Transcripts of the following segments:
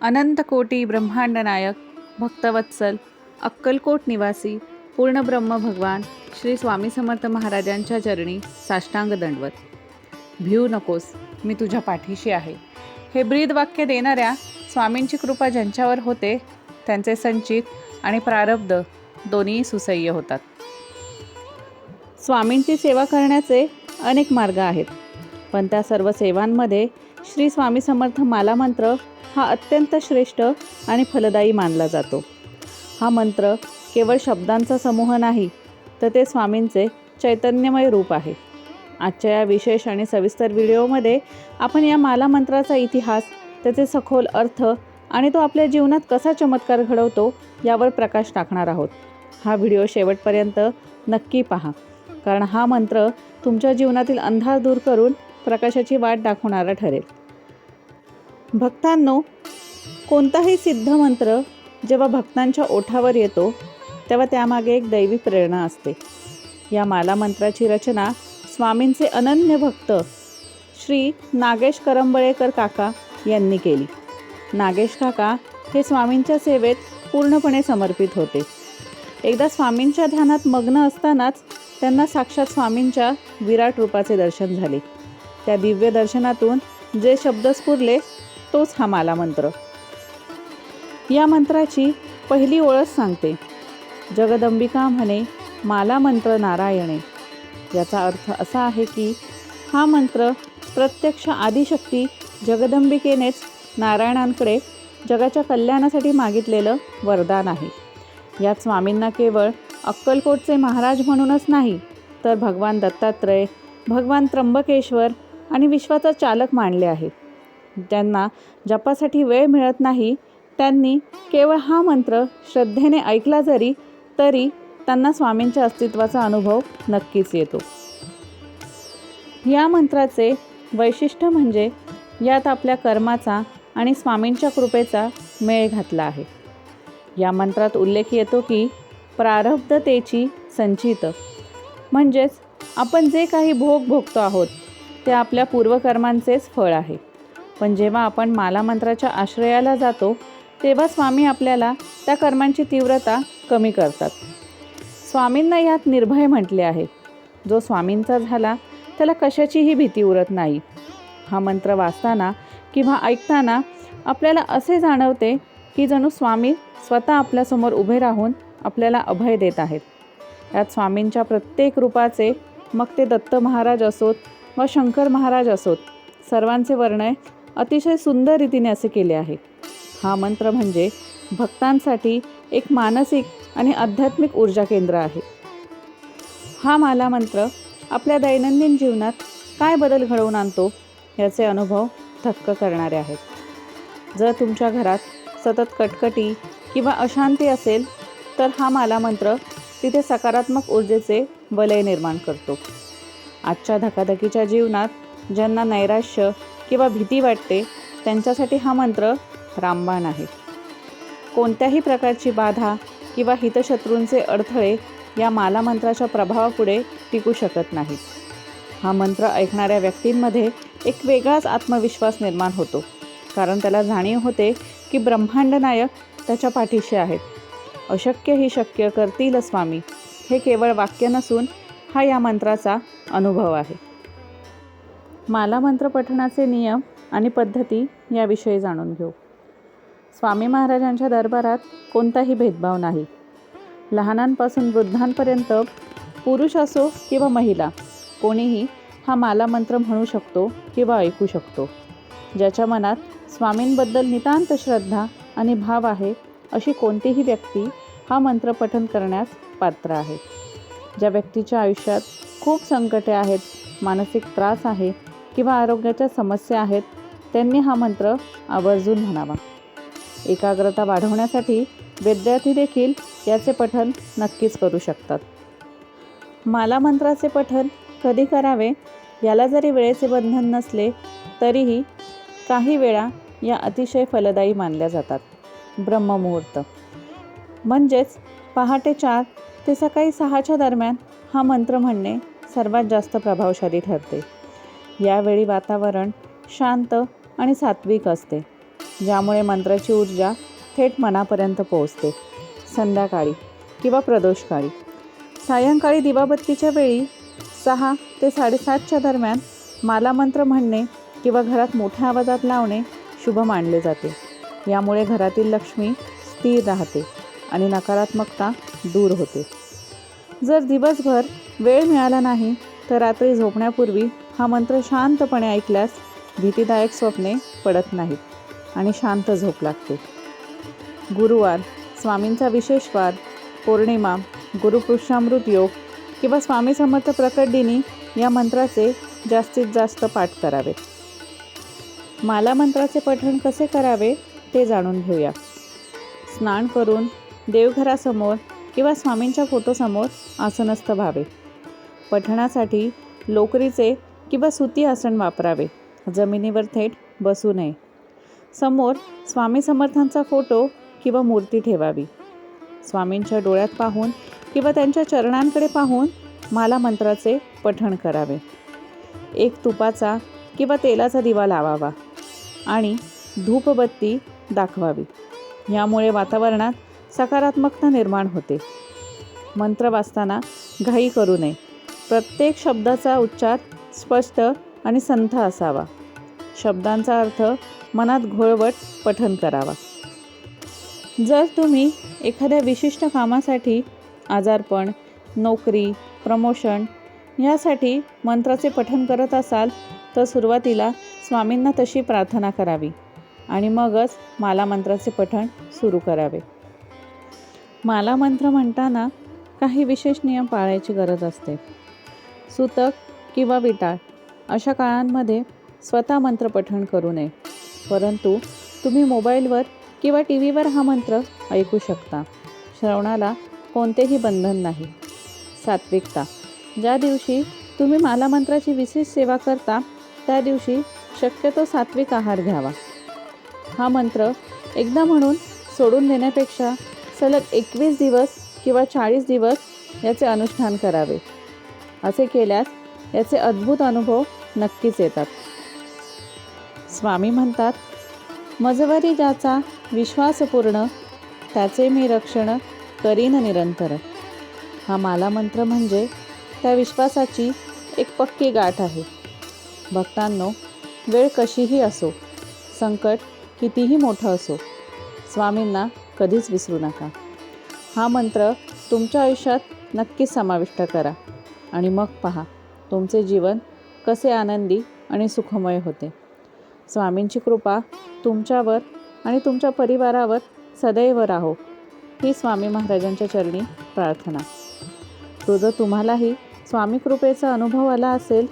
अनंतकोटी ब्रह्मांड नायक भक्तवत्सल अक्कलकोट निवासी पूर्णब्रह्म भगवान श्री स्वामी समर्थ महाराजांच्या चरणी साष्टांग दंडवत. भिऊ नकोस, मी तुझ्या पाठीशी आहे. हे ब्रीद वाक्य देणाऱ्या स्वामींची कृपा ज्यांच्यावर होते त्यांचे संचित आणि प्रारब्ध दोन्ही सुसह्य होतात. स्वामींची सेवा करण्याचे अनेक मार्ग आहेत, पण त्या सर्व सेवांमध्ये श्री स्वामी समर्थ माला मंत्र हा अत्यंत श्रेष्ठ आणि फलदायी मानला जातो. हा मंत्र केवळ शब्दांचा समूह नाही, तर ते स्वामींचे चैतन्यमय रूप आहे. आजच्या या विशेष आणि सविस्तर व्हिडिओमध्ये आपण या माला मंत्राचा इतिहास, त्याचे सखोल अर्थ आणि तो आपल्या जीवनात कसा चमत्कार घडवतो यावर प्रकाश टाकणार आहोत. हा व्हिडिओ शेवटपर्यंत नक्की पहा, कारण हा मंत्र तुमच्या जीवनातील अंधार दूर करून प्रकाशाची वाट दाखवणारा ठरेल. भक्तांनो, कोणताही सिद्ध मंत्र जेव्हा भक्तांच्या ओठावर येतो तेव्हा त्यामागे एक दैवी प्रेरणा असते. या माला मंत्राची रचना स्वामींचे अनन्य भक्त श्री नागेश करंबळेकर काका यांनी केली. नागेश काका हे स्वामींच्या सेवेत पूर्णपणे समर्पित होते. एकदा स्वामींच्या ध्यानात मग्न असतानाच त्यांना साक्षात स्वामींच्या विराट रूपाचे दर्शन झाले. त्या दिव्य दर्शनातून जे शब्द स्फुरले तोच हा माला मंत्र. या मंत्राची पहिली ओळख सांगते. जगदंबिका म्हणे माला मंत्र नारायणे. याचा अर्थ असा आहे की हा मंत्र प्रत्यक्ष आदिशक्ती जगदंबिकेनेच नारायणांकडे जगाच्या कल्याणासाठी मागितलेलं वरदान आहे. यात स्वामींना केवळ अक्कलकोटचे महाराज म्हणूनच नाही, तर भगवान दत्तात्रय, भगवान त्र्यंबकेश्वर आणि विश्वाचा चालक मानले आहे. ज्यांना जपासाठी वेळ मिळत नाही त्यांनी केवळ हा मंत्र श्रद्धेने ऐकला तरी त्यांना स्वामींच्या अस्तित्वाचा अनुभव नक्कीच येतो. या मंत्राचे वैशिष्ट्य म्हणजे यात आपल्या कर्माचा आणि स्वामींच्या कृपेचा मेळ घातला आहे. या मंत्रात उल्लेख येतो की प्रारब्धतेची संचित, म्हणजेच आपण जे काही भोग भोगतो आहोत ते आपल्या पूर्वकर्मांचेच फळ आहे. पण जेव्हा आपण माला मंत्राच्या आश्रयाला जातो तेव्हा स्वामी आपल्याला त्या कर्मांची तीव्रता कमी करतात. स्वामींना यात निर्भय म्हटले आहे. जो स्वामींचा झाला त्याला कशाचीही भीती उरत नाही. हा मंत्र वाचताना किंवा ऐकताना आपल्याला असे जाणवते की जणू स्वामी स्वतः आपल्यासमोर उभे राहून आपल्याला अभय देत आहेत. यात स्वामींच्या प्रत्येक रूपाचे, मग ते दत्त महाराज असोत व शंकर महाराज असोत, सर्वांचे वर्णन अतिशय सुंदर रीतीने असे केले आहे. हा मंत्र म्हणजे भक्तांसाठी एक मानसिक आणि आध्यात्मिक ऊर्जा केंद्र आहे. हा माला मंत्र आपल्या दैनंदिन जीवनात काय बदल घडवून आणतो याचे अनुभव थक्क करणारे आहेत. जर तुमच्या घरात सतत कटकटी किंवा अशांती असेल तर हा माला मंत्र तिथे सकारात्मक ऊर्जेचे वलय निर्माण करतो. आजच्या धकाधकीच्या जीवनात ज्यांना नैराश्य किंवा भीती वाटते त्यांच्यासाठी हा मंत्र रामबाण आहे. कोणत्याही प्रकारची बाधा किंवा हितशत्रूंचे अडथळे या माला मंत्राच्या प्रभावापुढे टिकू शकत नाहीत. हा मंत्र ऐकणाऱ्या व्यक्तींमध्ये एक वेगळाच आत्मविश्वास निर्माण होतो, कारण त्याला जाणीव होते की ब्रह्मांड नायक त्याच्या पाठीशी आहेत. अशक्य ही शक्य करतील स्वामी, हे केवळ वाक्य नसून हा या मंत्राचा अनुभव आहे. माला मंत्र पठणाचे नियम आणि पद्धती याविषयी जाणून घेऊ. स्वामी महाराजांच्या दरबारात कोणताही भेदभाव नाही. लहानांपासून वृद्धांपर्यंत, पुरुष असो किंवा महिला, कोणीही हा माला मंत्र म्हणू शकतो किंवा ऐकू शकतो. ज्याच्या मनात स्वामींबद्दल नितांत श्रद्धा आणि भाव आहे अशी कोणतीही व्यक्ती हा मंत्र पठण करण्यास पात्र आहे. ज्या व्यक्तीच्या आयुष्यात खूप संकटे आहेत, मानसिक त्रास आहे किंवा आरोग्याच्या समस्या आहेत, त्यांनी हा मंत्र आवर्जून म्हणावा. एकाग्रता वाढवण्यासाठी विद्यार्थी देखील याचे पठण नक्कीच करू शकतात. माला मंत्राचे पठण कधी करावे याला जरी वेळेचे बंधन नसले तरीही काही वेळा या अतिशय फलदायी मानल्या जातात. ब्रह्ममुहूर्त म्हणजेच पहाटे 4 ते सकाळी 6च्या दरम्यान हा मंत्र म्हणणे सर्वात जास्त प्रभावशाली ठरते. यावेळी वातावरण शांत आणि सात्विक असते. ज्यामुळे मंत्राची ऊर्जा थेट मनापर्यंत पोहोचते. संध्याकाळी किंवा प्रदोषकाळी, सायंकाळी दिवाबत्तीच्या वेळी 6 ते 7:30च्या दरम्यान मालामंत्र म्हणणे किंवा घरात मोठ्या आवाजात लावणे शुभ मानले जाते. यामुळे घरातील लक्ष्मी स्थिर राहते आणि नकारात्मकता दूर होते. जर दिवसभर वेळ मिळाला नाही तर रात्री झोपण्यापूर्वी हा मंत्र शांतपणे ऐकल्यास भीतीदायक स्वप्ने पडत नाहीत आणि शांत झोप लागते. गुरुवार, स्वामींचा विशेष वार, पौर्णिमा, गुरुपुरुषामृत योग किंवा स्वामी समर्थ प्रकट दिनी या मंत्राचे जास्तीत जास्त पाठ करावे. माला मंत्राचे पठण कसे करावे ते जाणून घेऊया. स्नान करून देवघरासमोर किंवा स्वामींच्या फोटोसमोर आसनस्थ व्हावे. पठणासाठी लोकरीचे किंवा सुती आसन वापरावे. जमिनीवर थेट बसू नये. समोर स्वामी समर्थांचा फोटो किंवा मूर्ती ठेवावी. स्वामींच्या डोळ्यात पाहून किंवा त्यांच्या चरणांकडे पाहून माला मंत्राचे पठण करावे. एक तुपाचा किंवा तेलाचा दिवा लावावा आणि धूपबत्ती दाखवावी. यामुळे वातावरणात सकारात्मकता निर्माण होते. मंत्र वाचताना घाई करू नये. प्रत्येक शब्दाचा उच्चार स्पष्ट आणि संथ असावा. शब्दांचा अर्थ मनात घोळवत पठण करावा. जर तुम्ही एखाद्या विशिष्ट कामासाठी, आजारपण, नोकरी, प्रमोशन यासाठी मंत्राचे पठण करत असाल तर सुरुवातीला स्वामींना तशी प्रार्थना करावी आणि मगच माला मंत्राचे पठण सुरू करावे. माला मंत्र म्हणताना काही विशेष नियम पाळायची गरज असते. सूतक किंवा विटाळ अशा काळांमध्ये स्वतः मंत्र पठण करू नये, परंतु तुम्ही मोबाईलवर किंवा टीव्हीवर हा मंत्र ऐकू शकता. श्रवणाला कोणतेही बंधन नाही. सात्विकता, ज्या दिवशी तुम्ही माला मंत्राची विशेष सेवा करता त्या दिवशी शक्यतो सात्विक आहार घ्यावा. हा मंत्र एकदा म्हणून सोडून देण्यापेक्षा सलग 21 दिवस किंवा 40 दिवस याचे अनुष्ठान करावे. असे केल्यास याचे अद्भुत अनुभव नक्कीच येतात. स्वामी म्हणतात, मजवरी ज्याचा विश्वास पूर्ण, त्याचे मी रक्षण करीन निरंतर. हा माला मंत्र म्हणजे त्या विश्वासाची एक पक्की गाठ आहे. भक्तांनो, वेळ कशीही असो, संकट कितीही मोठं असो, स्वामींना कधीच विसरू नका. हा मंत्र तुमच्या आयुष्यात नक्कीच समाविष्ट करा आणि मग पहा तुमचे जीवन कसे आनंदी आणि सुखमय होते. स्वामींची कृपा तुमच्यावर आणि तुमच्या परिवारावर सदैव राहो, ही स्वामी महाराजांच्या चरणी प्रार्थना. जर तुम्हालाही स्वामी कृपेचा अनुभव आला असेल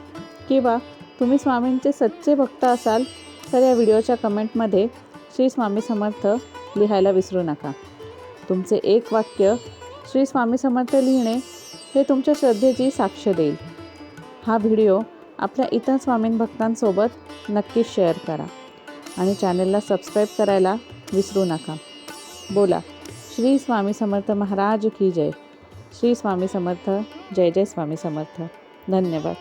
किंवा तुम्ही स्वामींचे सच्चे भक्त असाल तर या व्हिडिओच्या कमेंटमध्ये श्री स्वामी समर्थ लिहायला विसरू नका. तुमचे एक वाक्य श्री स्वामी समर्थ लिहिणे हे तुमच्या श्रद्धेची साक्ष देईल. हा व्हिडिओ आपल्या इतर स्वामीं भक्तांसोबत नक्कीच शेअर करा आणि चॅनलला सबस्क्राईब करायला विसरू नका. बोला श्री स्वामी समर्थ महाराज की जय. श्री स्वामी समर्थ. जय जय स्वामी समर्थ. धन्यवाद.